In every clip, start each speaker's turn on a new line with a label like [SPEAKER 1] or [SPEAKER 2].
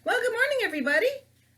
[SPEAKER 1] Well, good morning, everybody.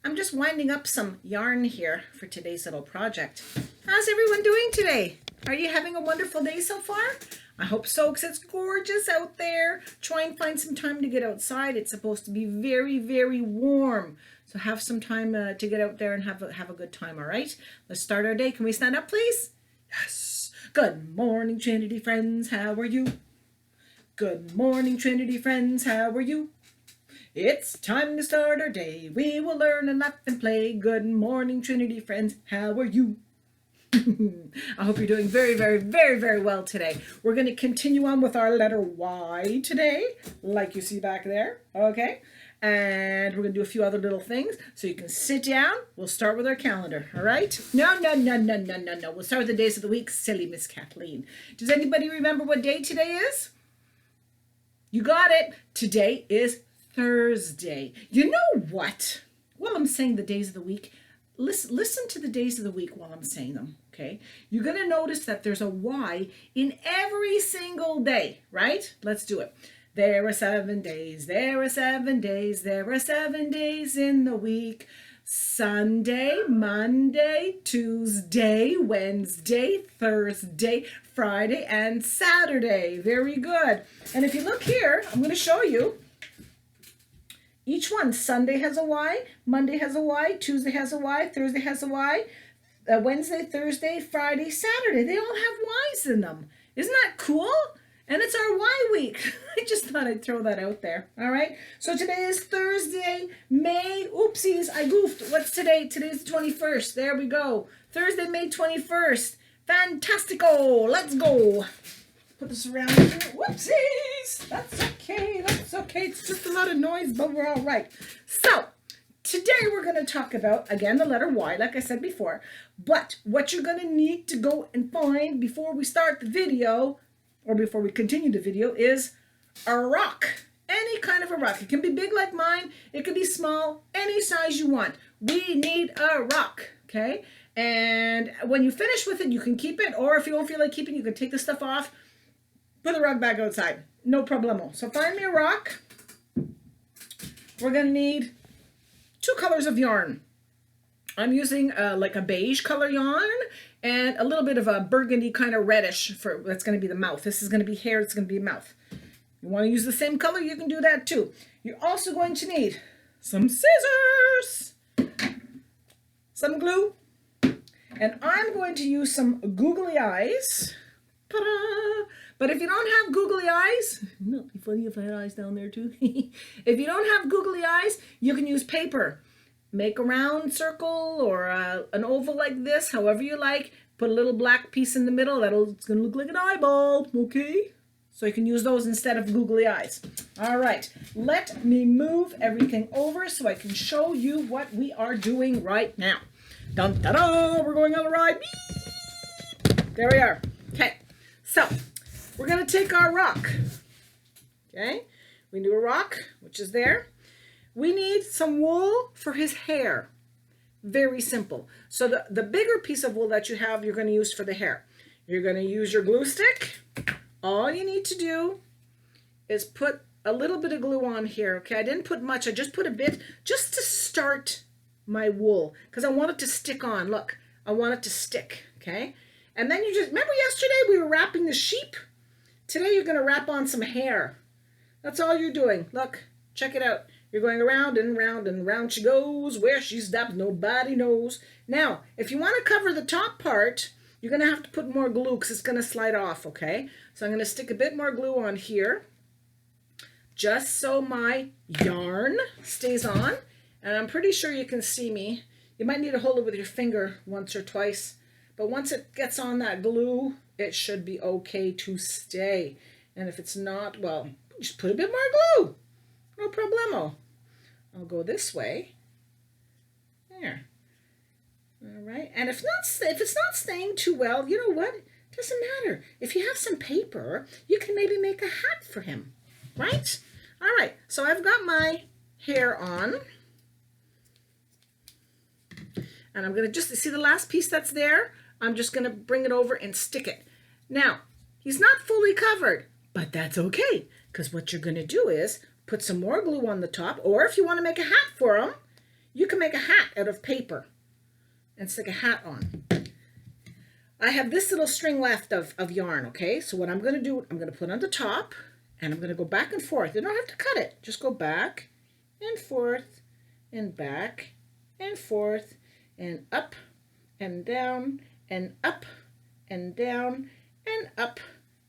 [SPEAKER 1] I'm just winding up some yarn here for today's little project. How's everyone doing today? Are you having a wonderful day so far? I hope so, because it's gorgeous out there. Try and find some time to get outside. It's supposed to be very, very warm. So have some time to get out there and have a good time, all right? Let's start our day. Can we stand up, please? Yes. Good morning, Trinity friends. How are you? Good morning, Trinity friends. How are you? It's time to start our day. We will learn and laugh and play. Good morning, Trinity friends. How are you? I hope you're doing very, very, very, very well today. We're going to continue on with our letter Y today, like you see back there. Okay? And we're going to do a few other little things. So you can sit down. We'll start with our calendar. All right? No. We'll start with the days of the week. Silly Miss Kathleen. Does anybody remember what day today is? You got it. Today is Thursday. You know what? While I'm saying the days of the week, listen to the days of the week while I'm saying them, okay? You're going to notice that there's a Y in every single day, right? Let's do it. There are 7 days. There are 7 days. There are 7 days in the week. Sunday, Monday, Tuesday, Wednesday, Thursday, Friday, and Saturday. Very good. And if you look here, I'm going to show you. Each one, Sunday has a Y, Monday has a Y, Tuesday has a Y, Thursday has a Y, Wednesday, Thursday, Friday, Saturday. They all have Ys in them. Isn't that cool? And it's our Y week. I just thought I'd throw that out there. All right. So today is Thursday, May. Oopsies, I goofed. What's today? Today's the 21st. There we go. Thursday, May 21st. Fantastico. Let's go. Put this around here. Whoopsies. That's okay. That's okay. It's just a lot of noise, but we're all right. So today we're going to talk about, again, the letter Y, like I said before. But what you're going to need to go and find before we start the video, or before we continue the video, is a rock. Any kind of a rock. It can be big like mine. It can be small. Any size you want. We need a rock. Okay? And when you finish with it, you can keep it. Or if you don't feel like keeping it, you can take the stuff off. Put the rug back outside. No problemo. So find me a rock. We're going to need 2 colors of yarn. I'm using like a beige color yarn and a little bit of a burgundy kind of reddish for that's going to be the mouth. This is going to be hair. It's going to be mouth. You want to use the same color? You can do that too. You're also going to need some scissors, some glue, and I'm going to use some googly eyes. Ta-da! But if you don't have googly eyes, it'd be funny if I had eyes down there too. If you don't have googly eyes, you can use paper. Make a round circle or an oval like this, however you like. Put a little black piece in the middle. It's going to look like an eyeball, okay? So you can use those instead of googly eyes. All right, let me move everything over so I can show you what we are doing right now. Dun, da, da, we're going on a ride. Beep. There we are. Okay, so we're going to take our rock. Okay, we do a rock, which is there. We need some wool for his hair. Very simple. So the bigger piece of wool that you have, you're going to use for the hair. You're going to use your glue stick. All you need to do is put a little bit of glue on here. Okay, I didn't put much. I just put a bit just to start my wool because I want it to stick on. Look, I want it to stick. Okay, and then you just remember yesterday we were wrapping the sheep. Today you're going to wrap on some hair. That's all you're doing. Look, check it out. You're going around and round and round she goes. Where she stops, nobody knows. Now, if you want to cover the top part, you're going to have to put more glue because it's going to slide off, okay? So I'm going to stick a bit more glue on here just so my yarn stays on. And I'm pretty sure you can see me. You might need to hold it with your finger once or twice. But once it gets on that glue, it should be okay to stay. And if it's not, well, just put a bit more glue. No problemo. I'll go this way. There. All right. And if it's not staying too well, you know what? It doesn't matter. If you have some paper, you can maybe make a hat for him. Right? All right. So I've got my hair on. And I'm going to just see the last piece that's there. I'm just going to bring it over and stick it. Now, he's not fully covered, but that's okay. Because what you're going to do is put some more glue on the top, or if you want to make a hat for him, you can make a hat out of paper and stick a hat on. I have this little string left of yarn, okay? So what I'm going to do, I'm going to put on the top, and I'm going to go back and forth. You don't have to cut it. Just go back and forth and back and forth and up and down and up and down and up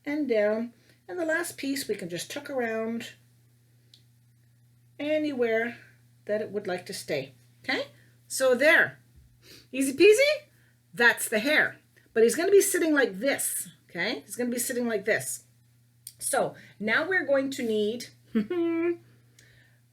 [SPEAKER 1] and down. And the last piece we can just tuck around anywhere that it would like to stay. Okay? So there. Easy peasy. That's the hair. But he's going to be sitting like this. Okay? He's going to be sitting like this. So now we're going to need the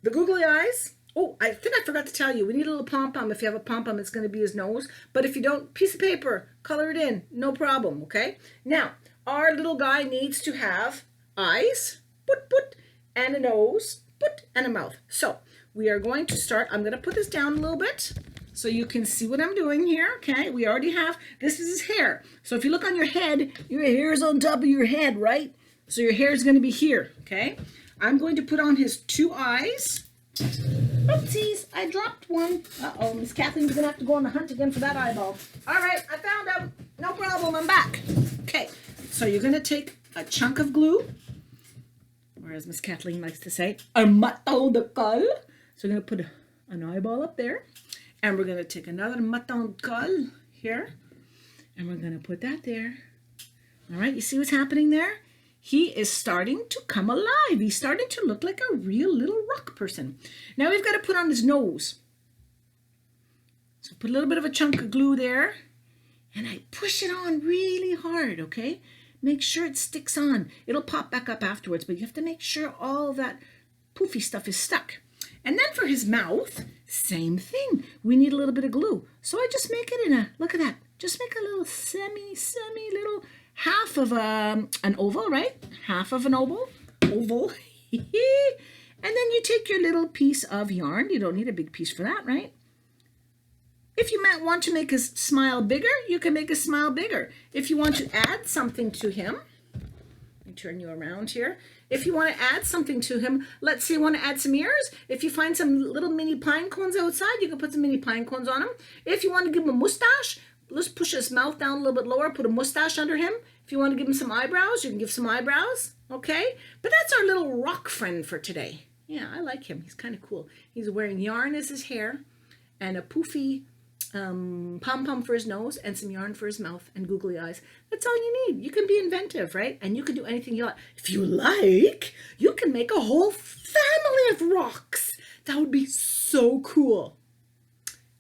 [SPEAKER 1] googly eyes. Oh, I think I forgot to tell you, we need a little pom-pom. If you have a pom-pom, it's going to be his nose. But if you don't, piece of paper, color it in. No problem, okay? Now, our little guy needs to have eyes, put, and a nose, put, and a mouth. So we are going to start. I'm going to put this down a little bit so you can see what I'm doing here, okay? We already have, this is his hair. So if you look on your head, your hair is on top of your head, right? So your hair is going to be here, okay? I'm going to put on his 2 eyes. Oopsies, I dropped one. Uh-oh, Miss Kathleen's going to have to go on the hunt again for that eyeball. All right, I found him. No problem, I'm back. Okay, so you're going to take a chunk of glue, or as Miss Kathleen likes to say, un maton de colle. So we're going to put an eyeball up there, and we're going to take another maton de colle here, and we're going to put that there. All right, you see what's happening there? He is starting to come alive. He's starting to look like a real little rock person. Now we've got to put on his nose. So put a little bit of a chunk of glue there, and I push it on really hard, okay? Make sure it sticks on. It'll pop back up afterwards, but you have to make sure all that poofy stuff is stuck. And then for his mouth, same thing. We need a little bit of glue. So I just make it in a, look at that. Just make a little semi little half of an oval, right? Half of an oval. And then you take your little piece of yarn. You don't need a big piece for that, right? If you might want to make his smile bigger, you can make his smile bigger. If you want to add something to him, let me turn you around here. If you want to add something to him, let's say you want to add some ears. If you find some little mini pine cones outside, you can put some mini pine cones on him. If you want to give him a mustache, let's push his mouth down a little bit lower, put a mustache under him. If you want to give him some eyebrows, you can give some eyebrows, okay? But that's our little rock friend for today. Yeah, I like him. He's kind of cool. He's wearing yarn as his hair and a poofy pom-pom for his nose and some yarn for his mouth and googly eyes. That's all you need. You can be inventive, right? And you can do anything you like. If you like, you can make a whole family of rocks. That would be so cool.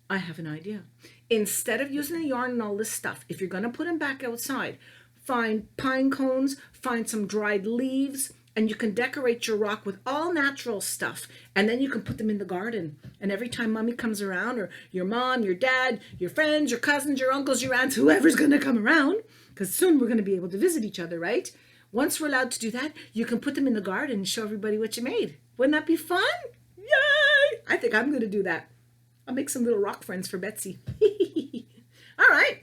[SPEAKER 1] I have an idea. Instead of using the yarn and all this stuff, if you're going to put them back outside, find pine cones, find some dried leaves, and you can decorate your rock with all natural stuff. And then you can put them in the garden. And every time mommy comes around, or your mom, your dad, your friends, your cousins, your uncles, your aunts, whoever's going to come around, because soon we're going to be able to visit each other, right? Once we're allowed to do that, you can put them in the garden and show everybody what you made. Wouldn't that be fun? Yay! I think I'm going to do that. I'll make some little rock friends for Betsy. All right.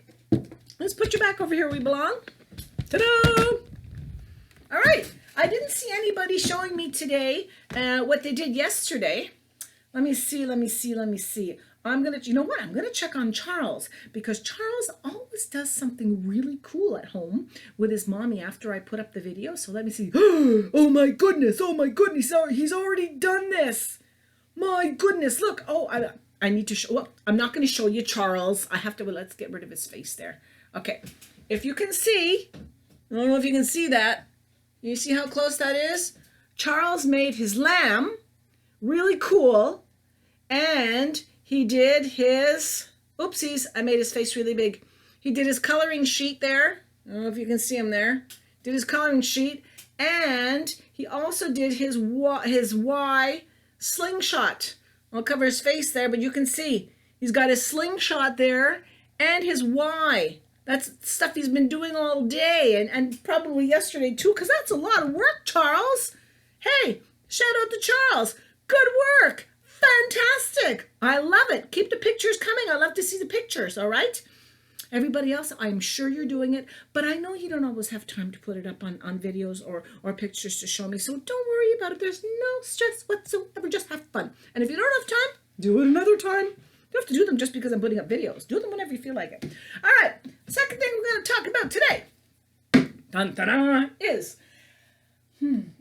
[SPEAKER 1] Let's put you back over here where we belong. Ta-da! All right. I didn't see anybody showing me today what they did yesterday. Let me see. I'm going to, you know what? I'm going to check on Charles, because Charles always does something really cool at home with his mommy after I put up the video. So let me see. Oh my goodness. He's already done this. My goodness. Look. Oh, I need to show, well, I'm not going to show you Charles. I have to, well, let's get rid of his face there. Okay. If you can see, I don't know if you can see that. You see how close that is? Charles made his lamb really cool, and he did his, oopsies, I made his face really big. He did his coloring sheet there. I don't know if you can see him there. Did his coloring sheet, and he also did his Y slingshot. I'll cover his face there, but you can see he's got his slingshot there and his Y. That's stuff he's been doing all day and probably yesterday too, because that's a lot of work, Charles. Hey, shout out to Charles. Good work. Fantastic. I love it. Keep the pictures coming. I love to see the pictures, all right? Everybody else, I'm sure you're doing it, but I know you don't always have time to put it up on videos or pictures to show me, so don't worry about it. There's no stress whatsoever. Just have fun. And if you don't have time, do it another time. You don't have to do them just because I'm putting up videos. Do them whenever you feel like it. All right. Second thing we're going to talk about today dun, dun, dun, is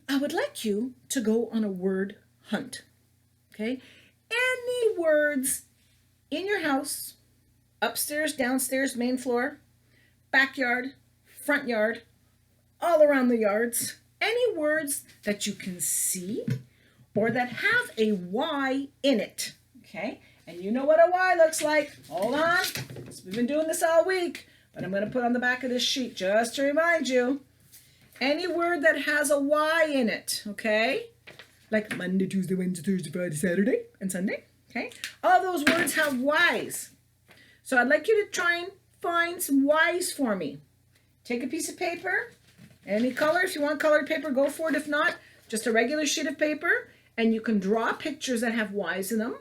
[SPEAKER 1] I would like you to go on a word hunt. Okay? Any words in your house, upstairs, downstairs, main floor, backyard, front yard, all around the yards, any words that you can see or that have a Y in it. Okay? And you know what a Y looks like. Hold on. We've been doing this all week, but I'm going to put on the back of this sheet just to remind you. Any word that has a Y in it, okay? Like Monday, Tuesday, Wednesday, Thursday, Friday, Saturday, and Sunday, okay? All those words have Y's. So I'd like you to try and find some Y's for me. Take a piece of paper, any color. If you want colored paper, go for it. If not, just a regular sheet of paper, and you can draw pictures that have Y's in them.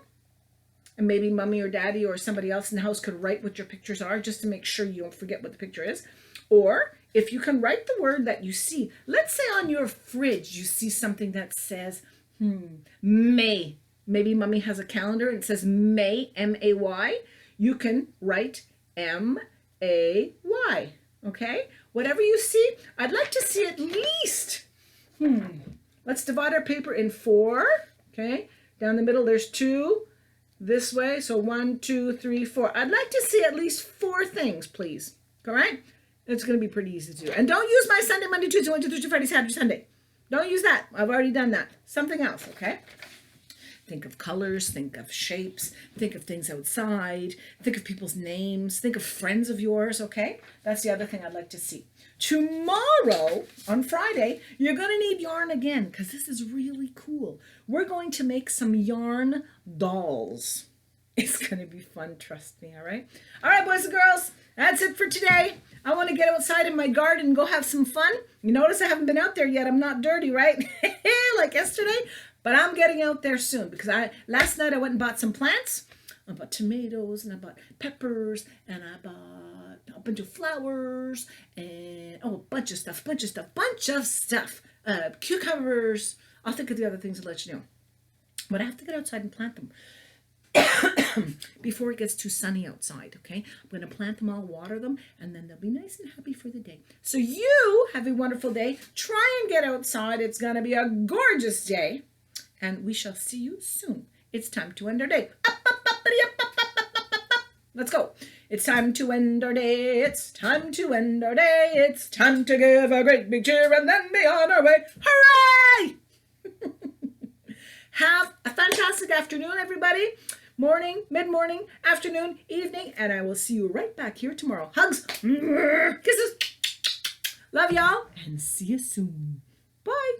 [SPEAKER 1] And maybe mommy or daddy or somebody else in the house could write what your pictures are just to make sure you don't forget what the picture is. Or if you can write the word that you see, let's say on your fridge you see something that says May. Maybe mommy has a calendar and it says May, M-A-Y. You can write M-A-Y, okay? Whatever you see, I'd like to see at least, let's divide our paper in 4, okay? Down the middle there's 2. This way, so 1, 2, 3, 4. I'd like to see at least 4 things, please. All right? It's going to be pretty easy to do. And don't use my Sunday, Monday, Tuesday, Wednesday, Thursday, Friday, Saturday, Sunday. Don't use that. I've already done that. Something else, okay? Think of colors, think of shapes, think of things outside, think of people's names, think of friends of yours, okay? That's the other thing I'd like to see. Tomorrow, on Friday, you're going to need yarn again because this is really cool. We're going to make some yarn dolls. It's going to be fun, trust me, all right? All right, boys and girls, that's it for today. I want to get outside in my garden and go have some fun. You notice I haven't been out there yet. I'm not dirty, right? Like yesterday. But I'm getting out there soon because last night I went and bought some plants. I bought tomatoes and I bought peppers and I bought a bunch of flowers and a bunch of stuff. Cucumbers. I'll think of the other things and let you know. But I have to get outside and plant them before it gets too sunny outside, okay? I'm going to plant them all, water them, and then they'll be nice and happy for the day. So you have a wonderful day. Try and get outside. It's going to be a gorgeous day. And we shall see you soon. It's time to end our day. Let's go. It's time to end our day. It's time to end our day. It's time to give a great big cheer and then be on our way. Hooray! Have a fantastic afternoon, everybody. Morning, mid-morning, afternoon, evening, and I will see you right back here tomorrow. Hugs, kisses, love y'all, and see you soon. Bye.